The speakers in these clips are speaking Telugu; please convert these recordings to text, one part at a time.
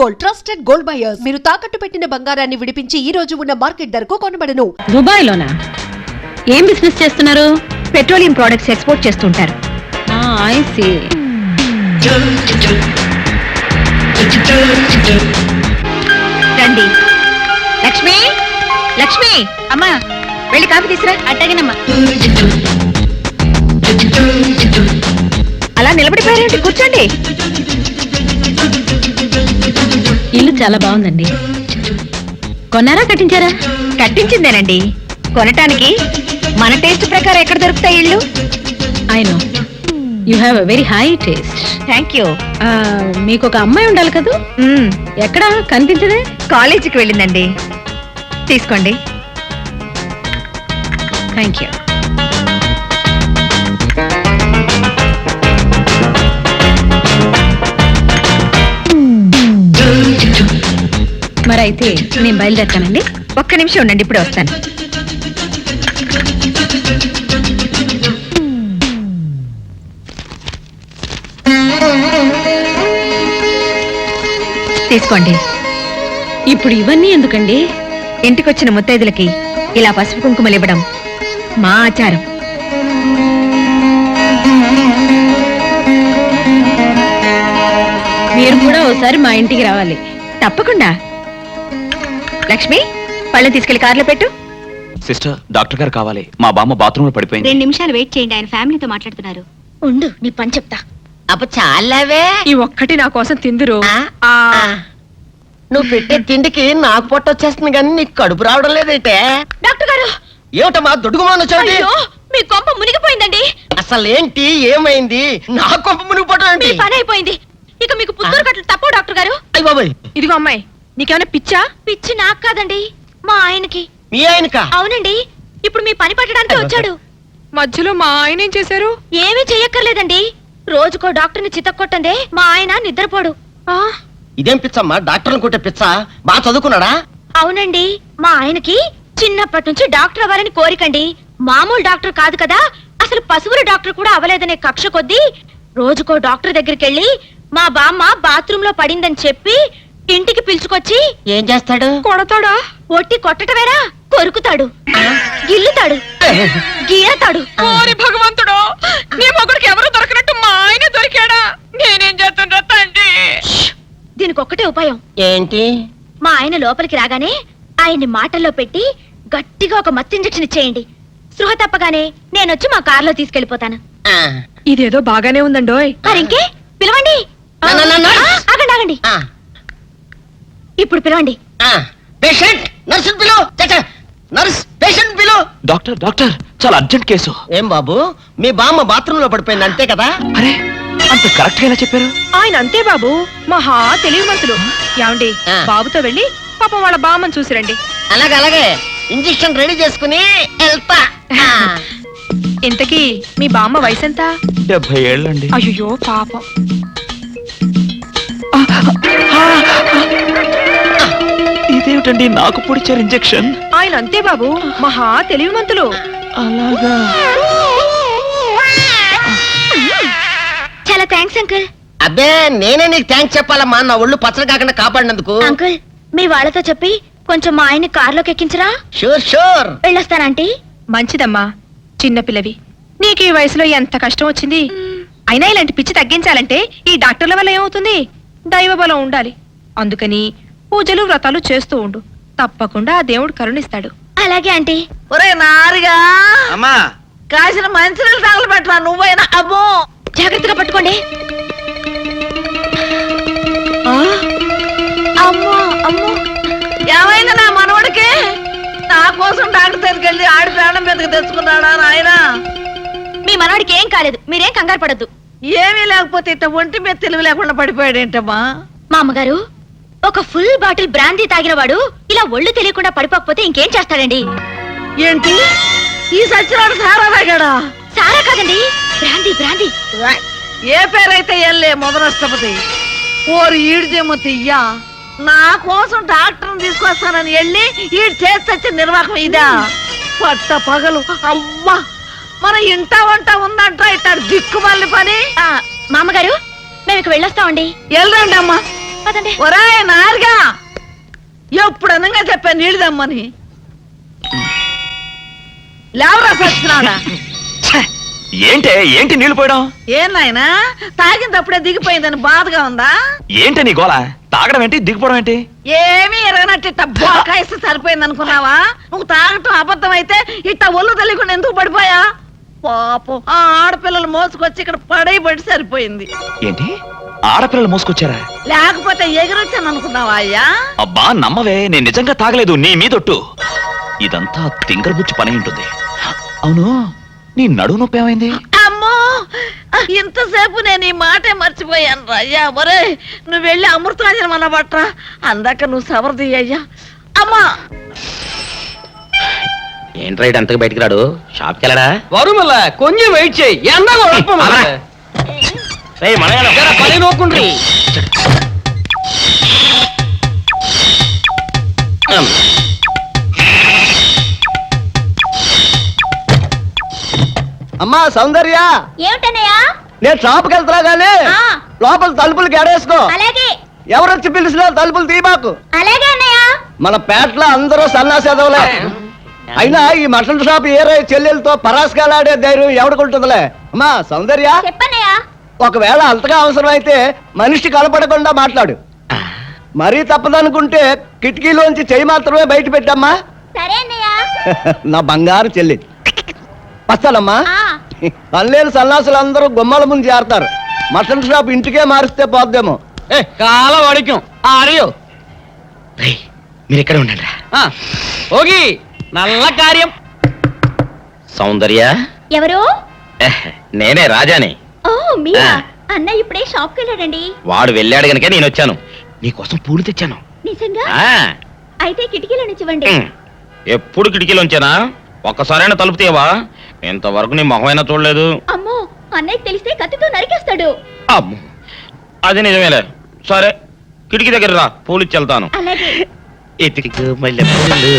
Gold, trusted gold buyers. మీరు తాకట్టు పెట్టిన బంగారాన్ని విడిపించి ఈ రోజు ఉన్న మార్కెట్ ధరకు కొనబడను. దుబాయ్లోనా? ఏం బిజినెస్ చేస్తున్నారు? పెట్రోలియం ప్రొడక్ట్స్ ఎక్స్పోర్ట్ చేస్తుంటారు. I see. రండి. లక్ష్మి, లక్ష్మి అమ్మా, వెళ్ళి కాఫీ తీసురా. అట్టగినమ్మా. అలా నిలబడిపోయారేంటి? కూర్చోండి. ఇల్లు చాలా బాగుందండి. కొన్నారా, కట్టించారా? కట్టించిందేనండి. కొనటానికి మన టేస్ట్ ప్రకారం ఎక్కడ దొరుకుతాయి ఇల్లు? I know you have a very high taste. Thank you. మీకు ఒక అమ్మాయి ఉండాలి కదా? ఎక్కడ కనిపించదే? కాలేజీకి వెళ్ళిందండి. తీసుకోండి. Thank you. మరైతే నేను బయలుదేరుతానండి. ఒక్క నిమిషం ఉండండి, ఇప్పుడే వస్తాను. తీసుకోండి. ఇప్పుడు ఇవన్నీ ఎందుకండి? ఇంటికొచ్చిన ముత్తైదులకి ఇలా పసుపు కుంకుమలు ఇవ్వడం మా ఆచారం. మీరు కూడా ఒకసారి మా ఇంటికి రావాలి. తప్పకుండా. లక్ష్మి, పళ్ళు తీసుకెళ్లి కార్లో పెట్టు. సిస్టర్, డాక్టర్ గారు కావాలి. మా బామ్మ బాత్రూమ్ లో పడిపోయింది. 2 నిమిషాలు వెయిట్ చేయండి, ఆయన ఫ్యామిలీతో మాట్లాడుతున్నారు. ఉండు, నీ పని చెప్తా. అప్ప చాలావే. ఈ ఒక్కటి నా కోసం తిందురు. నువ్వు పెట్టే తిండికి నాకు పొట్ట వచ్చేస్తుంది కానీ నీకు కడుపు రావడం లేదైతే. డాక్టర్ గారు, ఏమిటమ్మా దొడుగుమాను వచ్చాడు? మీ కొంప మునిగిపోయిందండి. అసలు ఏంటి, ఏమైంది? నా కొంప మునిగిపోవడం మీ పని అయిపోయింది. ఇక మీకు పుత్తూరు కట్టలు తప్పవు డాక్టర్ గారు. అయ్య బాబాయ్. ఇదిగో అమ్మాయి, నీకేమైనా పిచ్చా? పిచ్చి నాకు కాదండి, మా ఆయనకి. మీ ఆయనక? అవునండి, ఇప్పుడు మీ పని పట్టడానికి వచ్చాడు. మధ్యలో మా ఆయన ఏం చేశారు? ఏమీ చెయ్యక్కర్లేదండి. రోజుకో డాక్టర్ని చితక్కొట్టందే మా ఆయన నిద్రపోడు. ఇదేం పిచ్చమ్మా, డాక్టర్ని కొట్టే పిచ్చ? బాగా చదువుకున్నాడా? అవునండి, మా ఆయనకి చిన్నప్పటి నుంచి డాక్టర్ అవ్వాలని కోరికండి. మామూలు డాక్టర్ కాదు కదా, అసలు పశువుల డాక్టర్ కూడా అవ్వలేదనే కక్ష కొద్దీ రోజుకో డాక్టర్ దగ్గరికి వెళ్ళి మా బామ్మ బాత్రూమ్ లో పడిందని చెప్పి ఇంటికి పిలుచుకొచ్చి ఏం చేస్తాడు? కొడతాడా? ఒట్టి కొట్టటవేరా, కొరుకుతాడు, గిల్లుతాడు, గీరతాడు. ఓరి భగవంతుడు, నీ మొగుడికి ఎవరు దొరకనట్టు మా ఆయన దొరికాడా? నేనేం చేస్తుండ్రా తండ్రి? దీనికి ఒక్కటే ఉపాయం. ఏంటి? మా ఆయన లోపలికి రాగానే ఆయన్ని మాటల్లో పెట్టి గట్టిగా ఒక మత్తు ఇంజెక్షన్ ఇచ్చేయండి. స్పృహ తప్పగానే నేనొచ్చి మా కారులో తీసుకెళ్లిపోతాను. ఇదేదో బాగానే ఉందండోయ్. మరింకే పిలవండి. ఆగండి ఆగండి, ఇప్పుడు పిలవండి. పేషెంట్, నర్సు పిలు. నర్స్, పేషెంట్ పిలు. డాక్టర్, డాక్టర్, చాలా అర్జెంట్ కేసు. ఏం బాబు, మీ బామ్మ బాత్రూమ్ లో పడిపోయింది అంతే కదా? అరే, అంత కరెక్ట్ గా ఎలా చెప్పారు? ఆయన అంతే బాబు, మహా తెలివిమంతులు. ఏమండి, బాబుతో వెళ్ళి పాపం వాళ్ళ బామ్మని చూసిరండి. అలాగే అలాగే, ఇంజెక్షన్ రెడీ చేసుకుని వెళ్తా. ఇంతకీ మీ బామ్మ వయసు ఎంత? 70 ఏళ్ళండి. అయ్యో పాపం. ఇదేమిటండి నాకు పొడిచారు ఇంజెక్షన్? ఆయన అంతే బాబు, మహా తెలివిమంతులు. అలాగా? చాలా థ్యాంక్స్ అంకుల్. అబ్బే, నేనే నీకు థ్యాంక్స్ చెప్పాలమ్మా, నా ఒళ్ళు పచ్చడి కాకుండా కాపాడినందుకు. అంకుల్, మీ వాళ్ళతో చెప్పి కొంచెం మా ఆయన్ని కారులోకి ఎక్కించరా? Sure sure. వెళ్ళొస్తానంటీ. మంచిదమ్మా, చిన్నపిల్లవి, నీకు ఈ వయసులో ఎంత కష్టం వచ్చింది. అయినా ఇలాంటి పిచ్చి తగ్గించాలంటే ఈ డాక్టర్ల వల్ల ఏమవుతుంది? దైవ బలం ఉండాలి. అందుకని పూజలు వ్రతాలు చేస్తూ ఉండు, తప్పకుండా ఆ దేవుడు కరుణిస్తాడు. అలాగే ఆంటీ. ఒరే నారిగా, అమ్మా, కాసిన మంచినీళ్ళు తగలబెట్టరా నువ్వైనా. అబ్బో, జాగ్రత్తగా పట్టుకోండి. అమ్మో అమ్మో, ఏమైంది నా మనవడికి? నా కోసం డాక్టర్ దగ్గరికి వెళ్ళి ఆడి ప్రాణం మీదకి తెచ్చుకున్నాడా నాయనా? మీ మనవాడికి ఏం కాలేదు, మీరేం కంగారు పడద్దు. ఏమీ లేకపోతే ఇట్ట ఒంటి మీద తెలివి లేకుండా పడిపోయాడేంటమ్మా? మా అమ్మగారు, ఒక ఫుల్ బాటిల్ బ్రాందీ తాగిన వాడు ఇలా ఒళ్ళు తెలియకుండా పడిపోకపోతే ఇంకేం చేస్తాడండి? ఏంటి, ఈ సచ్చినాడు సారా తాగాడా? సారా కాదండి, బ్రాందీ బ్రాందీ. ఏ పేరైతే ఎల్లే మొదలష్టపతి. ఓరు ఈడిదేమొత్తయ్యా, నా కోసం డాక్టర్ని తీసుకొస్తానని వెళ్ళి ఈడు చేసి నిర్వాహకం ఇదా? పట్ట పగలు అమ్మా, మన ఇంట వంట ఉందంట ఇట్టాడు దిక్కుమల్లి పని. మామగారు, మేము ఇక వెళ్ళొస్తామండి. వెళ్ళండి అమ్మా. పదండి. ఒరాయ్ నారుగా ఎప్పుడు అనంగా చెప్పా నీళ్ళు దమ్మని లేవరా సచ్చినాడా ఏంటి నీళ్లు పోయడం? ఏం నాయనా తాగినప్పుడే దిగిపోయిందని బాధగా ఉందా? ఏంటి నీ గోల? తాగడం ఏంటి, దిగిపోవడం ఏంటి? ఏమీ ఎరగనట్టు ఇట్ట బోకాయిస్తే సరిపోయింది అనుకున్నావా? నువ్వు తాగటం అబద్ధం అయితే ఇట్ట ఒళ్ళు తెలియకుండా ఎందుకు పడిపోయా? పాపం ఆ ఆడపిల్లలు మోసుకొచ్చి ఇక్కడ పడైబడి సరిపోయింది. ఏంటి ఆడపిల్లలు మోసుకొచ్చారా? లేకపోతే ఎగిరొచ్చాను అనుకున్నావా అయ్యా? అబ్బా నమ్మవే, నేను నిజంగా తాగలేదు, నీ మీదొట్టు. ఇదంతా తింగరబుచ్చి పని ఉంటుంది. అవును, నీ నడువు నొప్పి ఏమైంది? అమ్మో ఇంతసేపు నేను ఈ మాటే మర్చిపోయాను రా అయ్యా. ఒరే నువ్వు వెళ్ళి అమృతాంజనం అన్న బట్రా, అందాక నువ్వు సవరది అయ్యా. అమ్మా ఏంట్రా ఇటు అంతకు బయటికి రాడు? షాప్కి వెళ్ళడా? వరుమల కొంచెం వెయిట్ చేయి పని నోకుండ్రి. అమ్మా సౌందర్య, ఏమిటన్నయ్యా? నేను షాప్కి వెళ్తున్నా గానీ లోపల తలుపులు గడేసుకో. అలాగే ఎవరొచ్చి పిలిచినా తలుపులు తీయబాకు. అలాగే అన్నయ్య. మన పేటలో అందరూ సన్నాసేదవులే. అయినా ఈ మటన్ షాప్ ఏరే చెల్లెలతో పరాస్కాలాడే ధైర్యం ఎవడుకుంటుందిలే. అమ్మా సౌందర్య, చెప్పన్నయ్యా. ఒకవేళ అంతగా అవసరం అయితే మనిషి కనపడకుండా మాట్లాడు. మరీ తప్పదనుకుంటే కిటికీలోంచి చెయ్యి మాత్రమే బయట పెట్టమ్మా. సరే అన్నయ్య. నా బంగారు చెల్లి. వస్తానమ్మా. పనిలేని సన్నాసులు అందరూ గుమ్మల ముందు చేరతారు. మటన్ షాప్ ఇంటికే మారిస్తే పోద్దేమో. కాల వాడిక్యం ఆడియో మీరు ఇక్కడ ఉండండి. ఓగి నల్ల కార్యం. సౌందర్య, ఎవరు? నేనే రాజాని. ఓ మీరా? ఆ. అన్నయ్య ఇప్పుడే షాప్కి వెళ్ళాడండి. వాడు వెళ్ళాడు గనుక నేను వచ్చాను. నీకోసం పూలు తెచ్చాను. నిజంగా? ఆ, అయితే కిటికీలో నిచ్చివ్వండి. ఎప్పుడు కిటికీలోంచేనా? ఒక్కసారైనా తలుపు తీయవా? ఇంతవరకు నీ మొహమైనా చూడలేదు. అమ్మో అన్నయ్యకి తెలిస్తే కత్తితో నరికేస్తాడు. అమ్మో, అది నిజమేలే. సరే కిటికీ దగ్గర రా, పూలు ఇచ్చి వెళ్తాను. అలాగే. ఎతికి మల్లె పూలు.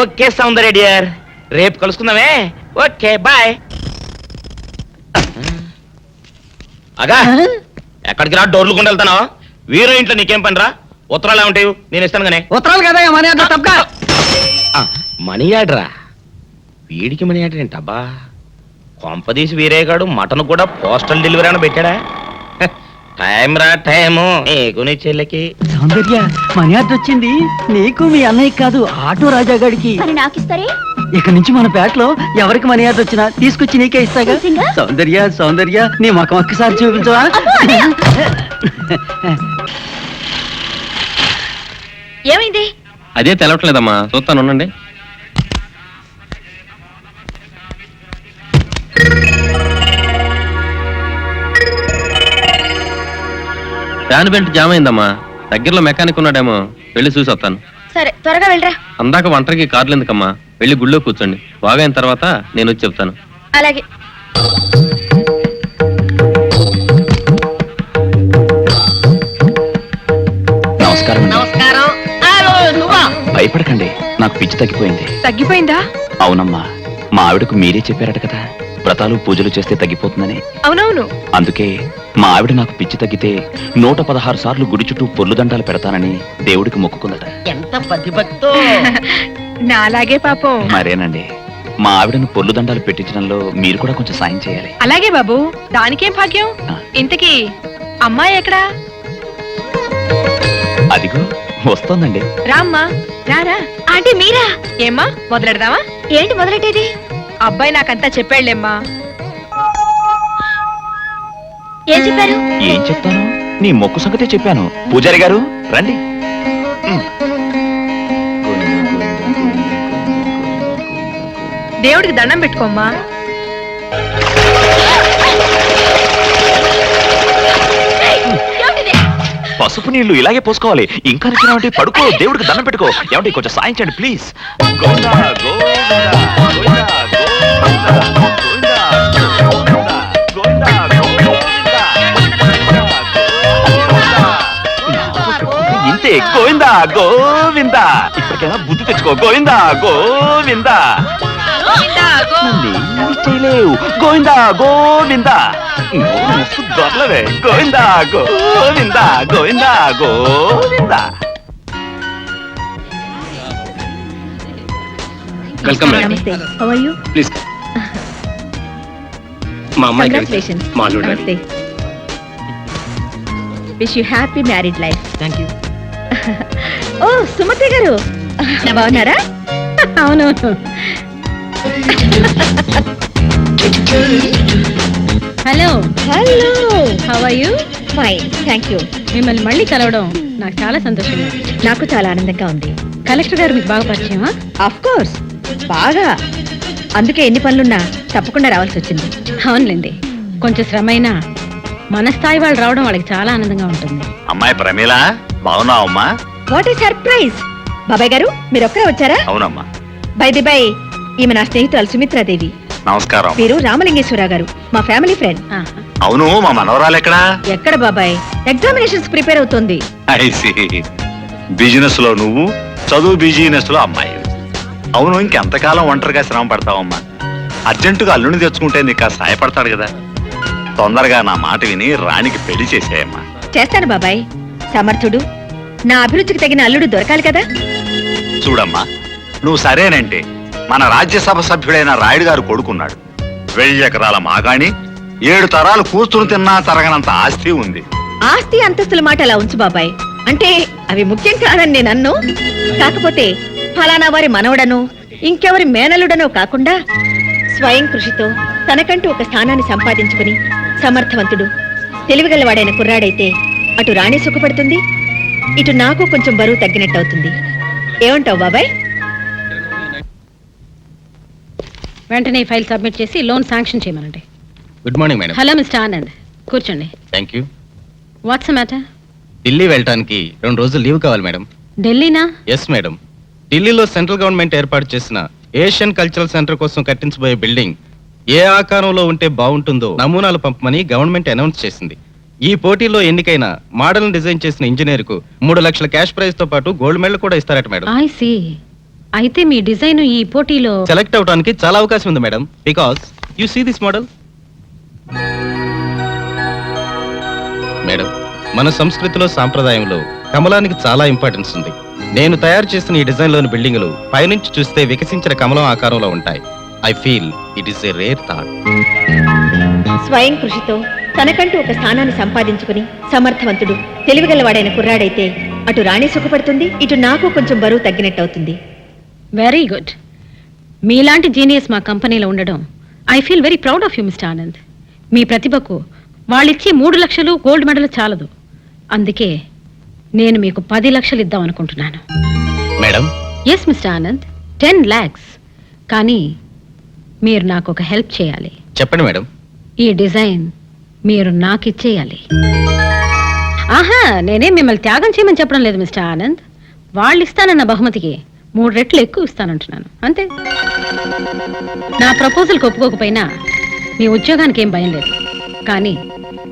ఓకే సౌందర్య డియర్, రేపు కలుసుకుందామే. Okay bye. అగా ఎక్కడికి రా, డోర్లు కొండ వెళ్తానా? వీరో ఇంట్లో నీకేం పని రా? ఉత్తరాలు ఏమంటాయి? నేను ఇస్తాను గానే. ఉత్తరాలు కదా మనీ అంత తప్ప. మనీ ఆర్డరా? వీడికి మనీ ఆర్డర్ ఏంటబ్బా? కొంపదీసి వీరేగాడు మటన్ కూడా పోస్టల్ డెలివరీ అని పెట్టాడా? టైం రా టైము నీకు నీ చెల్లెకి. సౌందర్య, మనీ ఆర్డర్ వచ్చింది. నీకు మీ అన్నయ్య కాదు, ఆటో రాజా గాడికి. మరి నాకిస్తారే? ఇక నుంచి మన పేటలో ఎవరికి మనీ ఆర్డర్ వచ్చినా తీసుకొచ్చి నీకే ఇస్తాగా. నిజంగా? సౌందర్య సౌందర్య, నీ ముఖం ఒక్కసారి చూపించవా? ఏమైంది? అదే తెలవట్లేదమ్మా, చూస్తాను ఉండండి. ఫ్యాన్ బెల్ట్ జామ్ అయిందమ్మా. దగ్గరలో మెకానిక్ ఉన్నాడేమో, వెళ్ళి చూసి వస్తాను. సరే త్వరగా వెళ్ళరా. అందాక ఒంటరికి కార్లు ఎందుకమ్మా, వెళ్ళి గుళ్ళో కూర్చోండి. బాగైన తర్వాత నేను వచ్చి చెప్తాను. అలాగే. నమస్కారం అండి. నమస్కారం. నువ్వా? భయపడకండి, నాకు పిచ్చి తగ్గిపోయింది. తగ్గిపోయిందా? అవునమ్మా, మా ఆవిడకు మీరే చెప్పారట కదా, వ్రతాలు పూజలు చేస్తే తగ్గిపోతుందని. అవునవును. అందుకే మా ఆవిడ నాకు పిచ్చి తగ్గితే 116 సార్లు గుడి చుట్టూ పొర్లు దండాలు పెడతానని దేవుడికి మొక్కుకుందట. ఎంత పతిభక్తో. నాలాగే పాపం. మరేనండి, మా ఆవిడను పొర్లు దండాలు పెట్టించడంలో మీరు కూడా కొంచెం సాయం చేయాలి. అలాగే బాబు, దానికేం భాగ్యం. ఇంతకీ అమ్మాయి ఎక్కడా? అదిగో వస్తోందండి. రామ్మా, రారా. ఆంటీ మీరా? ఏమ్మా, మొదలెడదామా? ఏంటి మొదలెట్టేది? అబ్బాయి నాకంతా చెప్పాళ్లేమ్మా. ఏం చెప్పారు? ఏం చెప్తాను, నీ మొక్కు సంగతే చెప్పాను. పూజారి గారు రండి. దేవుడికి దండం పెట్టుకోమ్మా. పసుపు నీళ్లు ఇలాగే పోసుకోవాలి. ఇంకా నచ్చినామంటే పడుకో, దేవుడికి దండం పెట్టుకో. ఏమంటే కొంచెం సాయం చేయండి ప్లీజ్. గోవిందా గోవిందా గోవిందా గోవిందా గోవిందా గోవిందా ఇంతే. గోవిందా గోవిందా. ఇప్పటికైనా బుద్ధి తెచ్చుకో. గోవిందా గోవిందా. నన్నేమీ చేయలేవు. గోవిందా గోవిందా. దొరలవే. గోవిందా గోవిందా గోవిందా గోవిందా. Welcome madam. నమస్తే. How are you? ప్లీజ్. మా అమ్మాయి కంగ్రాచులేషన్స్. మా అల్లుడు నమస్తే. Wish you happy married life. Thank you. ఓ సుమతి గారు బాగున్నారా? అవును. Hello hello, how are you? Fine, thank you. మిమ్మల్ని మళ్ళీ కలవడం నాకు చాలా సంతోషంగా ఉంది. నాకు చాలా ఆనందంగా ఉంది. కలెక్టర్ గారు మీకు బాగా పరిచయమా? ఆఫ్ కోర్స్, బాగా. అందుకే ఎన్ని పనులున్నా తప్పకుండా రావాల్సి వచ్చింది. అవునులేండి, కొంచెం శ్రమైనా మన స్థాయి వాళ్ళు రావడం వాళ్ళకి చాలా ఆనందంగా ఉంటుంది. అమ్మాయి ప్రమీల, బాగున్నావు అమ్మా? What a surprise! బాబాయ్ గారు మీరు ఒక్కరే వచ్చారా? అవునమ్మా. బై ది బై, ఈమె నా స్నేహితురాలు సుమిత్రాదేవి. నమస్కారం. వీరు రామలింగేశ్వర గారు, మా ఫ్యామిలీ ఫ్రెండ్. ఆహా. అవును, మా మనవరాలు ఎక్కడా? ఎక్కడ బాబాయ్, ఎగ్జామినేషన్స్ ప్రిపేర్ అవుతోంది. బిజినెస్ లో నువ్వు, చదువు బిజినెస్ లో అమ్మాయి. అవును, ఇంకెంతకాలం ఒంటరిగా శ్రమ పడతావమ్మా? అర్జెంటుగా అల్లుని తెచ్చుకుంటే నీకు సాయపడతాడు కదా. తొందరగా నా మాట విని రాణికి పెళ్లి చేసేయమ్మా. చేస్తాను బాబాయ్. సమర్థుడు, నా అభిరుచికి తగిన అల్లుడు దొరకాలి కదా. చూడమ్మా, నువ్వు సరేనంటే మన రాజ్యసభ సభ్యుడైన రాయుడు గారు కొడుకున్నాడు. 1000 ఎకరాల మాగాణి, 7 తరాలు కూర్చుని తిన్నా తరగనంత ఆస్తి ఉంది. ఆస్తి అంతస్తుల మాట అలా ఉంచు బాబాయ్, అంటే అవి ముఖ్యం కాదని నేను అన్ను. కాకపోతే ఫలానా వారి మనవడనో ఇంకెవరి మేనలుడనో కాకుండా స్వయం కృషితో తనకంటూ ఒక స్థానాన్ని సంపాదించుకుని సమర్థవంతుడు, తెలివిగలవాడైన కుర్రాడైతే అటు రాణి సుఖపడుతుంది, ఇటు నాకు కొంచెం బరువు తగ్గినట్టు అవుతుంది. ఏమంటావు బాబాయ్? వెంటనే ఈ ఫైల్ సబ్మిట్ చేసి లోన్ శాంక్షన్ చేయమనండి. Good morning madam. Hello mister Anand, కూర్చోండి. Thank you. What's matter? Delhi వెళ్ళటానికి 2 రోజులు లీవ్ కావాలి మేడం. ఢిల్లీనా? Yes madam. ఢిల్లీలో సెంట్రల్ గవర్నమెంట్ ఏర్పాటు చేసిన ఏషియన్ కల్చరల్ సెంటర్ కోసం కట్టించబోయే బిల్డింగ్ ఏ ఆకారంలో ఉంటే బాగుంటుందో నమూనాలు పంపమని గవర్నమెంట్ అనౌన్స్ చేసింది. ఈ పోటీలో ఎన్నికైన మోడల్ డిజైన్ చేసిన ఇంజనీర్ కు 3 లక్షల క్యాష్ ప్రైజ్ తో పాటు గోల్డ్ మెడల్ కూడా ఇస్తారట మేడం. I see. అయితే మీ డిజైన్ ఈ పోటీలో సెలెక్ట్ అవడానికి చాలా అవకాశం ఉంది madam. Because you see this model madam. మన సంస్కృతిలో సాంప్రదాయంలో కమలానికి చాలా ఇంపార్టెన్స్ ఉంది. నేను తయారు చేసిన ఈ డిజైన్ లోని బిల్డింగులు పైనుంచి చూస్తే వికసించిన కమలం ఆకారంలో ఉంటాయి. I feel it is a rare thought. స్వయం కృషితో తనకంటూ ఒక స్థానాన్ని సంపాదించుకుని సమర్థవంతుడు, తెలివిగలవాడైన కుర్రాడైతే అటు రాణి సుఖపడుతుంది, ఇటు నాకు కొంచెం బరువు తగ్గినట్టు అవుతుంది. Very good. మీలాంటి జీనియస్ మా కంపెనీలో ఉండడం I feel very proud of you mister Anand. మీ ప్రతిభకు వాళ్ళిచ్చే 3 లక్షలు గోల్డ్ మెడల్ చాలదు. అందుకే నేను మీకు 10 లక్షలు ఇద్దాం అనుకుంటున్నాను. Madam. Yes mister Anand, 10 lakhs. కానీ మీరు నాకు ఒక హెల్ప్ చేయాలి. చెప్పండి మేడం. ఈ డిజైన్ మీరు నాకు ఇచ్చేయాలి. ఆహా, నేనే మిమ్మల్ని త్యాగం చేయమని చెప్పడం లేదు మిస్టర్ ఆనంద్. వాళ్ళు ఇస్తానన్న బహుమతికి 3 రెట్లు ఎక్కువ ఇస్తానంటున్నాను, అంతే. నా ప్రపోజల్కి ఒప్పుకోకపోయినా మీ ఉద్యోగానికి ఏం భయం లేదు. కానీ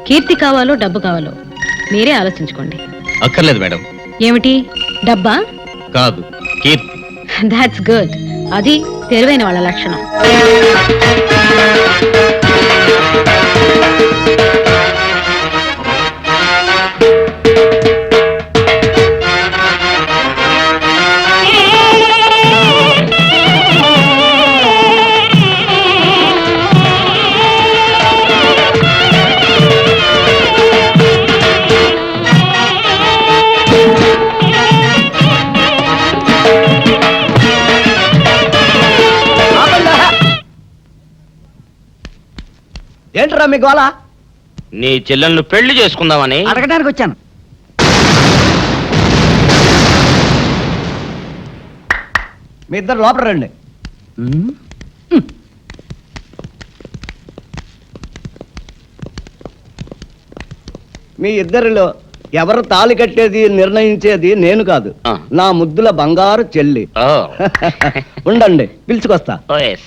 కీర్తి కావాలో డబ్బు కావాలో మీరే ఆలోచించుకోండి. అక్కర్లేదు మేడం. ఏమిటి, డబ్బా? కాదు, కీర్తి. That's good. అది తెలివైన వాళ్ళ లక్షణం. ఏంట్రా మీ గోళ? నీ చెల్లెలను పెళ్లి చేసుకుందామని అడగడానికి వచ్చాను. మీ ఇద్దరు లోపల రండి. మీ ఇద్దరిలో ఎవరు తాళి కట్టేది నిర్ణయించేది నేను కాదు, ఆ. నా ముద్దుల బంగారు చెల్లి. ఓ ఉండండి, పిలుచుకొస్తా. ఓ ఎస్